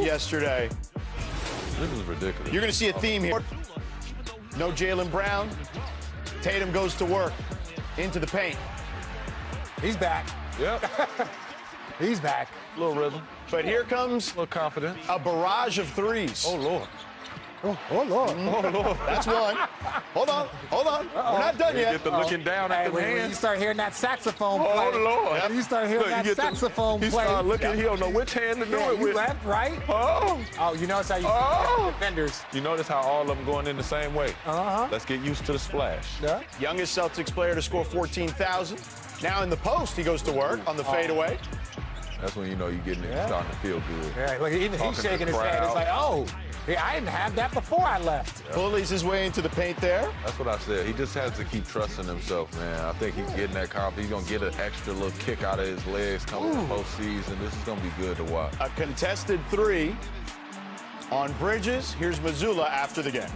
yesterday. This is ridiculous. You're going to see a theme here. No Jaylen Brown. Tatum goes to work into the paint. He's back. Yep. He's back. A little rhythm. But here comes A little confidence. a barrage of threes. Oh, Lord. Oh, Lord. Oh, Lord. That's one. Hold on. We're not done yet. Get the looking down at the When you hands. start hearing that saxophone play. Oh, Lord. When you start hearing that saxophone He play. start looking, he don't know which hand to do it You with. left, right? Oh. Oh, you notice how you defenders. You notice how all of them going in the same way? Uh-huh. Let's get used to the splash. Yeah. Youngest Celtics player to score 14,000. Now in the post, he goes to work on the fadeaway. That's when you know you're getting it, starting to feel good. Yeah, look, even Talking he's to shaking the his head. It's crowd. like, oh, yeah, I didn't have that before I left. Bullies his way into the paint there. That's what I said. He just has to keep trusting himself, man. I think he's getting that confidence. He's going to get an extra little kick out of his legs coming in the postseason. This is going to be good to watch. A contested three on Bridges. Here's Mazzulla after the game.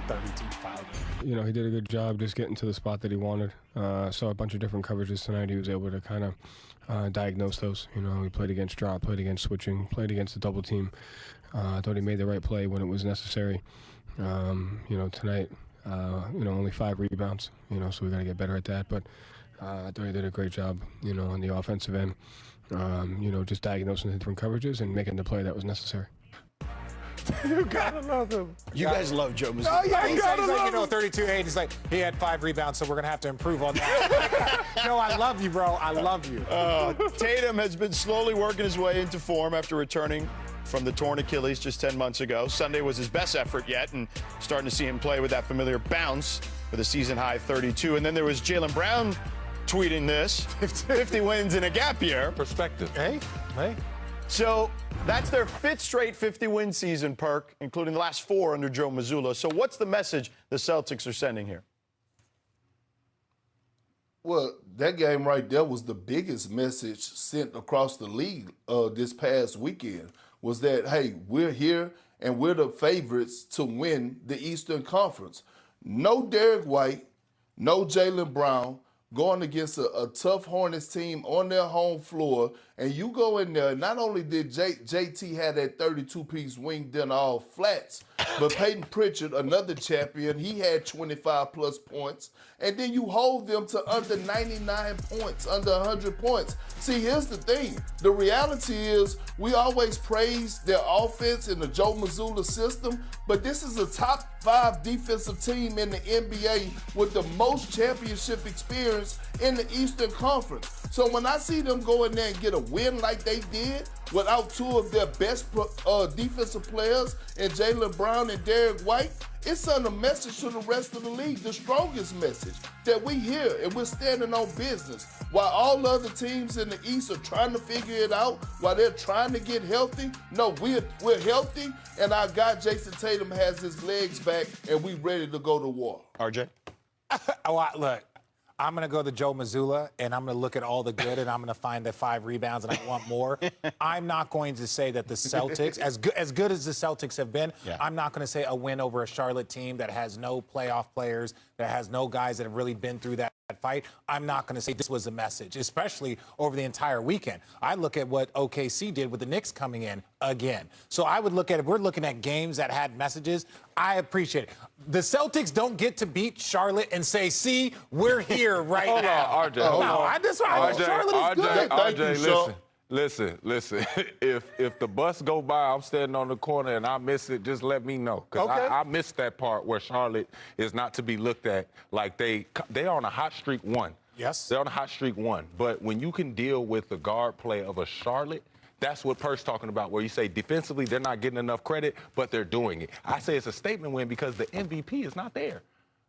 32-5. You know, he did a good job just getting to the spot that he wanted. Saw a bunch of different coverages tonight. He was able to kind of diagnose those. You know, he played against drop, played against switching, played against the double team. I thought he made the right play when it was necessary. You know, tonight, you know, only 5 rebounds, you know, so we got to get better at that. But I thought he did a great job, you know, on the offensive end, you know, just diagnosing the different coverages and making the play that was necessary. You gotta love him. You guys love Joe Mazzulla. Oh, yeah, he's like, you know, 32-8. He's like, he had 5 rebounds, so we're going to have to improve on that. No, I love you, bro. I love you. Tatum has been slowly working his way into form after returning from the torn Achilles just 10 months ago. Sunday was his best effort yet, and starting to see him play with that familiar bounce with a season-high 32. And then there was Jaylen Brown tweeting this, 50 wins in a gap year. Perspective. Hey. So that's their 5th straight 50-win season, Perk, including the last 4 under Joe Mazzulla. So what's the message the Celtics are sending here? Well, that game right there was the biggest message sent across the league this past weekend, was that, hey, we're here and we're the favorites to win the Eastern Conference. No Derek White, no Jaylen Brown, going against a tough Hornets team on their home floor, and you go in there, not only did JT have that 32-piece wing dinner all flats, but Peyton Pritchard, another champion, he had 25-plus points, and then you hold them to under 99 points, under 100 points. See, here's the thing. The reality is we always praise their offense in the Joe Mazzulla system, but this is a top 5 defensive team in the NBA with the most championship experience in the Eastern Conference. So when I see them go in there and get a win like they did without 2 of their best defensive players in Jaylen Brown and Derek White, it sends a message to the rest of the league, the strongest message, that we here and we're standing on business. While all other teams in the East are trying to figure it out, while they're trying to get healthy, no, we're healthy, and our guy Jayson Tatum has his legs back, and we ready to go to war. RJ? Look, I'm going to go to Joe Mazzulla, and I'm going to look at all the good, and I'm going to find the 5 rebounds, and I want more. I'm not going to say that the Celtics, as good as the Celtics have been, I'm not going to say a win over a Charlotte team that has no playoff players, that has no guys that have really been through that fight. I'm not going to say this was a message, especially over the entire weekend. I look at what OKC did with the Knicks coming in again. So I would look at, if we're looking at games that had messages, I appreciate it. The Celtics don't get to beat Charlotte and say, see, we're here right now. Hold on, RJ. Hold on. That's why Charlotte is good. RJ, listen. If the bus go by, I'm standing on the corner and I miss it, just let me know. Because I missed that part where Charlotte is not to be looked at like they're on a hot streak 1. Yes. They're on a hot streak 1. But when you can deal with the guard play of a Charlotte, that's what Perk's talking about, where you say defensively they're not getting enough credit, but they're doing it. I say it's a statement win because the MVP is not there.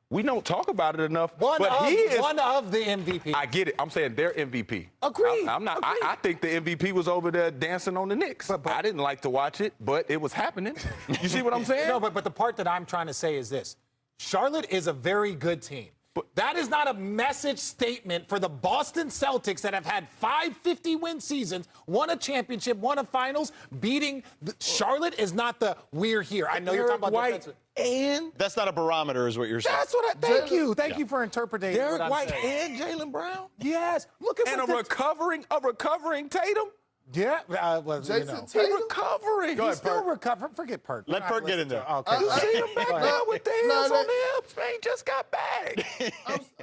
We don't talk about it enough. One of the MVP. I get it. I'm saying they're MVP. Agreed. I'm not. I think the MVP was over there dancing on the Knicks. But I didn't like to watch it, but it was happening. You see what I'm saying? No, but the part that I'm trying to say is this. Charlotte is a very good team. But that is not a message statement for the Boston Celtics that have had 5 50-win seasons, won a championship, won a finals. Beating Charlotte is not the we're here. I know you're talking about defensive. And that's not a barometer, is what you're saying. That's what I. Thank you. Thank you for interpreting. Derek White and Jaylen Brown. Yes. Look at and a recovering Tatum. Yeah, well, Jayson He's Tatum? recovering. He's still recovering. Forget Perk. Let Perk get in there. Okay. You see him back now with the hands on the hips, man. He just got back.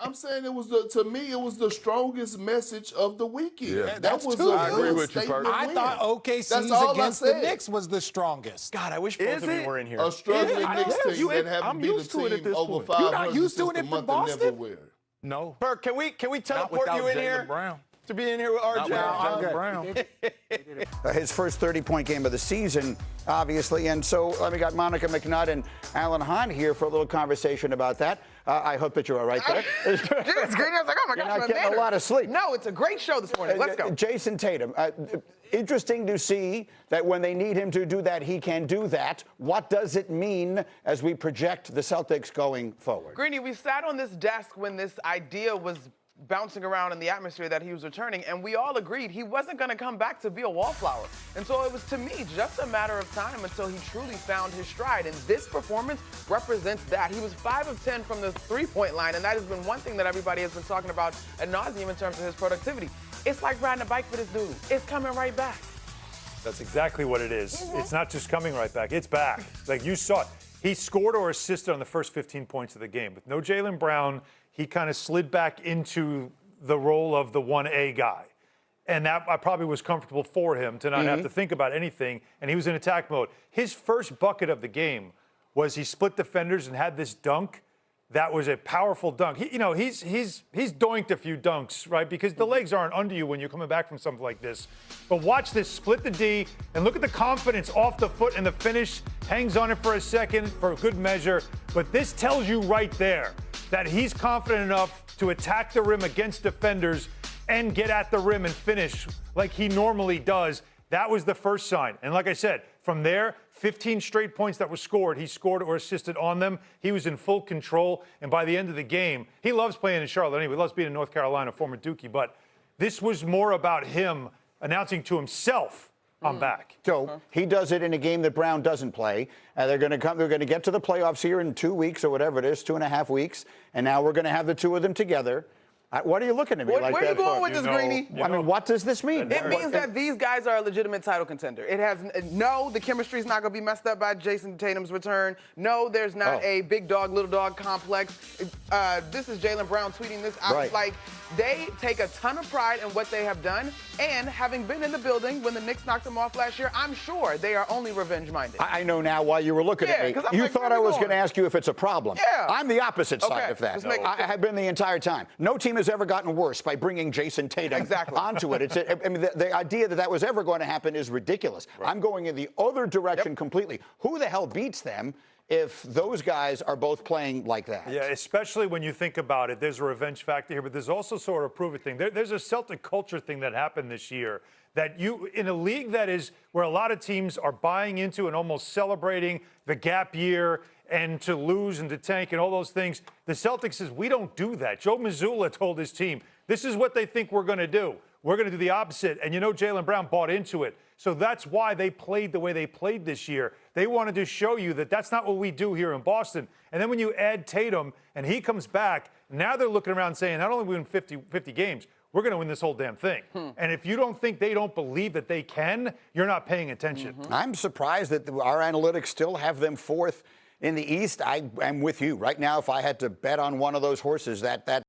I'm saying it was to me, it was the strongest message of the weekend. Yeah, that was too. a I agree good with you, statement Perk. I win. thought OKC's That's all I against the said. Knicks was the strongest. God, I wish both Is of you it? were in here. A struggling Yeah, Knicks yeah, team you that ain't- haven't I'm beat a used to it at team this over point. 500 You're not used to since it the from month of Boston? Neverwhere. No. Perk, can we Not teleport without you in Jaylen here Brown. to be in here with Not RJ? without Jaylen Brown. His first 30-point game of the season, obviously. And so we got Monica McNutt and Alan Hahn here for a little conversation about that. I hope that you're all right there. Just great. I was like, oh my You're gosh, not my getting a manner. lot of sleep. No, it's a great show this morning. Let's go. Jayson Tatum. Interesting to see that when they need him to do that, he can do that. What does it mean as we project the Celtics going forward? Greeny, we sat on this desk when this idea was bouncing around in the atmosphere that he was returning, and we all agreed he wasn't going to come back to be a wallflower. And so it was, to me, just a matter of time until he truly found his stride. And this performance represents that. He was 5 of 10 from the three-point line, and that has been one thing that everybody has been talking about ad nauseum in terms of his productivity. It's like riding a bike for this dude. It's coming right back. That's exactly what it is. It's not just coming right back. It's back. Like you saw it. He scored or assisted on the first 15 points of the game. With no Jaylen Brown, he kind of slid back into the role of the 1A guy. And that probably was comfortable for him to not have to think about anything. And he was in attack mode. His first bucket of the game was he split defenders and had this dunk. That was a powerful dunk. He's doinked a few dunks, right? Because the legs aren't under you when you're coming back from something like this. But watch this, split the D, and look at the confidence off the foot and the finish. Hangs on it for a second for a good measure. But this tells you right there that he's confident enough to attack the rim against defenders and get at the rim and finish like he normally does. That was the first sign. And like I said, from there, 15 straight points that were scored. He scored or assisted on them. He was in full control. And by the end of the game, he loves playing in Charlotte anyway. He loves being in North Carolina, former Dookie. But this was more about him announcing to himself, I'm back. So he does it in a game that Brown doesn't play. They're going to get to the playoffs here in 2 weeks or whatever it is, 2.5 weeks. And now we're going to have the two of them together. What are you looking at me like Where that are you going for? with this, Greeny? I mean, what does this mean? It means that these guys are a legitimate title contender. It has no, the chemistry's not going to be messed up by Jayson Tatum's return. No, there's not a big dog, little dog complex. This is Jaylen Brown tweeting this out. Right. Like, they take a ton of pride in what they have done. And having been in the building when the Knicks knocked them off last year, I'm sure they are only revenge-minded. I know now why you were looking at me. 'cause I'm You like, thought where I we was going to going? ask you if it's a problem. Yeah. I'm the opposite side Okay, of that. just make- I have been the entire time. No team has ever gotten worse by bringing Jayson Tatum onto it. I mean, the idea that was ever going to happen is ridiculous. Right. I'm going in the other direction completely. Who the hell beats them if those guys are both playing like that? Yeah, especially when you think about it. There's a revenge factor here, but there's also sort of a prove it thing. There's a Celtic culture thing that happened this year that you, in a league that is where a lot of teams are buying into and almost celebrating the gap year and to lose and to tank and all those things, the Celtics says, we don't do that. Joe Mazzulla told his team, this is what they think we're going to do. We're going to do the opposite. And you know, Jaylen Brown bought into it. So that's why they played the way they played this year. They wanted to show you that that's not what we do here in Boston. And then when you add Tatum and he comes back, now they're looking around saying, not only we win 50 games, we're going to win this whole damn thing. And if you don't think they don't believe that they can, you're not paying attention. I'm surprised that our analytics still have them fourth in the East. I am with you. Right now, if I had to bet on one of those horses, that